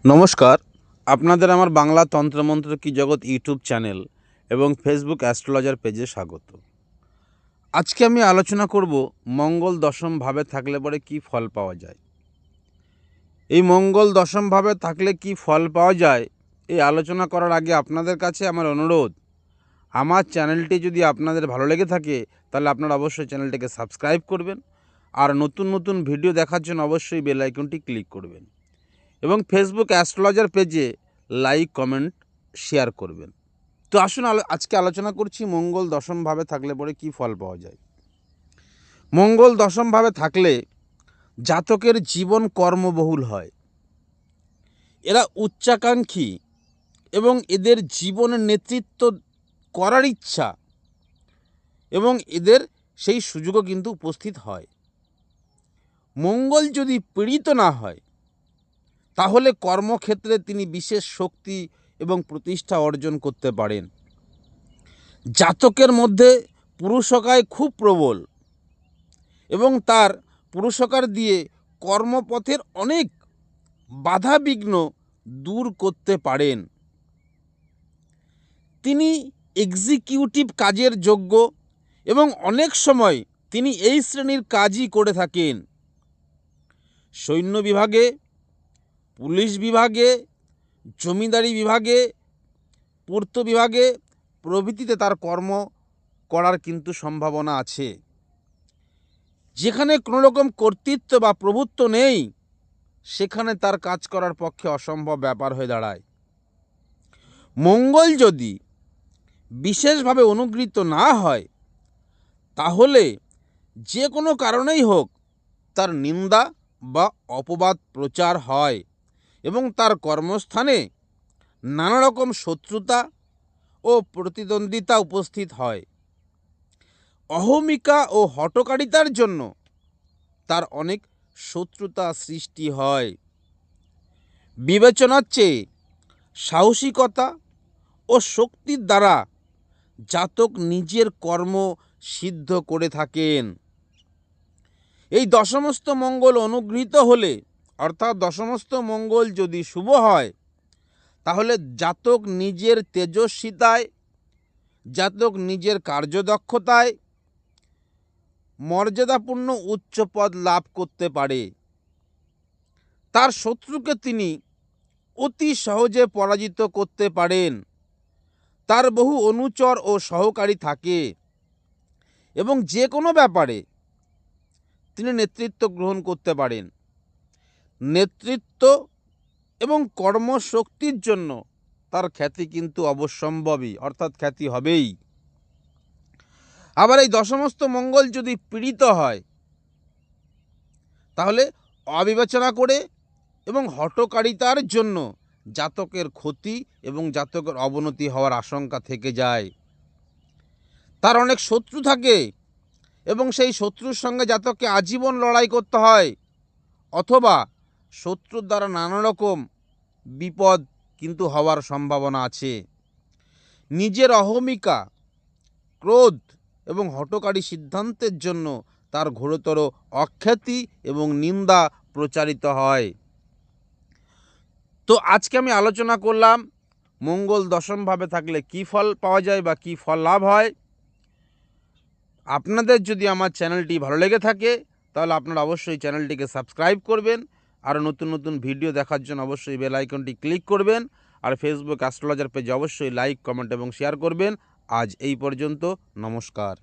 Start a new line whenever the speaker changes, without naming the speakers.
নমস্কার, আপনাদের আমার বাংলা তন্ত্রমন্ত্র কি জগৎ ইউটিউব চ্যানেল এবং ফেসবুক অ্যাস্ট্রোলজার পেজে স্বাগত। আজকে আমি আলোচনা করব মঙ্গল দশম ভাবে থাকলে পরে কি ফল পাওয়া যায়। এই মঙ্গল দশম ভাবে থাকলে কি ফল পাওয়া যায়, এই আলোচনা করার আগে আপনাদের কাছে আমার অনুরোধ, আমার চ্যানেলটি যদি আপনাদের ভালো লেগে থাকে তাহলে আপনারা অবশ্যই চ্যানেলটিকে সাবস্ক্রাইব করবেন, আর নতুন নতুন ভিডিও দেখার জন্য অবশ্যই বেল আইকনটি ক্লিক করবেন এবং ফেসবুক অ্যাস্ট্রোলজার পেজে লাইক, কমেন্ট, শেয়ার করবেন। তো আসুন আজকে আলোচনা করছি মঙ্গল দশমভাবে থাকলে পরে কি ফল পাওয়া যায়। মঙ্গল দশমভাবে থাকলে জাতকের জীবন কর্মবহুল হয়। এরা উচ্চাকাঙ্ক্ষী এবং এদের জীবনের নেতৃত্ব করার ইচ্ছা এবং এদের সেই সুযোগও কিন্তু উপস্থিত হয়। মঙ্গল যদি পীড়িত না হয় তাহলে কর্মক্ষেত্রে তিনি বিশেষ শক্তি এবং প্রতিষ্ঠা অর্জন করতে পারেন। জাতকের মধ্যে পুরুষকায় খুব প্রবল এবং তার পুরুষকার দিয়ে কর্মপথের অনেক বাধা বিঘ্ন দূর করতে পারেন। তিনি এক্সিকিউটিভ কাজের যোগ্য এবং অনেক সময় তিনি এই শ্রেণীর কাজই করে থাকেন। সৈন্য বিভাগে, পুলিশ বিভাগে, জমিদারি বিভাগে, পূর্ত বিভাগে প্রভৃতিতে তার কর্ম করার কিন্তু সম্ভাবনা আছে। যেখানে কোনো রকম কর্তৃত্ব বা প্রভুত্ব নেই সেখানে তার কাজ করার পক্ষে অসম্ভব ব্যাপার হয়ে দাঁড়ায়। মঙ্গল যদি বিশেষভাবে অনুগৃহীত না হয় তাহলে যে কোনো কারণেই হোক তার নিন্দা বা অপবাদ প্রচার হয় এবং তার কর্মস্থানে নানা রকম শত্রুতা ও প্রতিদ্বন্দ্বিতা উপস্থিত হয়। অহমিকা ও হঠকারিতার জন্য তার অনেক শত্রুতা সৃষ্টি হয়। বিবেচনার চেয়ে সাহসিকতা ও শক্তির দ্বারা জাতক নিজের কর্ম সিদ্ধ করে থাকেন। এই দশমস্ত মঙ্গল অনুগৃহীত হলে, অর্থাৎ দশমস্ত মঙ্গল যদি শুভ হয়, তাহলে জাতক নিজের তেজস্বিতায়, জাতক নিজের কার্যদক্ষতায় মর্যাদাপূর্ণ উচ্চ পদ লাভ করতে পারে। তার শত্রুকে তিনি অতি সহজে পরাজিত করতে পারেন। তার বহু অনুচর ও সহকারী থাকে এবং যে কোনো ব্যাপারে তিনি নেতৃত্ব গ্রহণ করতে পারেন। নেতৃত্ব এবং কর্মশক্তির জন্য তার খ্যাতি কিন্তু অবশ্যম্ভাবী, অর্থাৎ খ্যাতি হবেই। আবার এই দশমস্ত মঙ্গল যদি পীড়িত হয় তাহলে অবিবেচনা করে এবং হঠকারিতার জন্য জাতকের ক্ষতি এবং জাতকের অবনতি হওয়ার আশঙ্কা থেকে যায়। তার অনেক শত্রু থাকে এবং সেই শত্রুর সঙ্গে জাতককে আজীবন লড়াই করতে হয়, অথবা শত্রুর দ্বারা নানা রকম বিপদ কিন্তু হওয়ার সম্ভাবনা আছে। নিজের অহমিকা, ক্রোধ এবং হঠকারী সিদ্ধান্তের জন্য তার ঘোরতর অখ্যাতি এবং নিন্দা প্রচারিত হয়। তো আজকে আমি আলোচনা করলাম মঙ্গল দশমভাবে থাকলে কি ফল পাওয়া যায় বা কি ফল লাভ হয়। আপনাদের যদি আমার চ্যানেলটি ভালো লেগে থাকে তাহলে আপনারা অবশ্যই চ্যানেলটিকে সাবস্ক্রাইব করবেন, আর নতুন নতুন ভিডিও দেখার জন্য অবশ্যই বেল আইকনটি ক্লিক করবেন, আর ফেসবুক অ্যাস্ট্রোলজার পেজে অবশ্যই লাইক, কমেন্ট এবং শেয়ার করবেন। আজ এই পর্যন্ত, নমস্কার।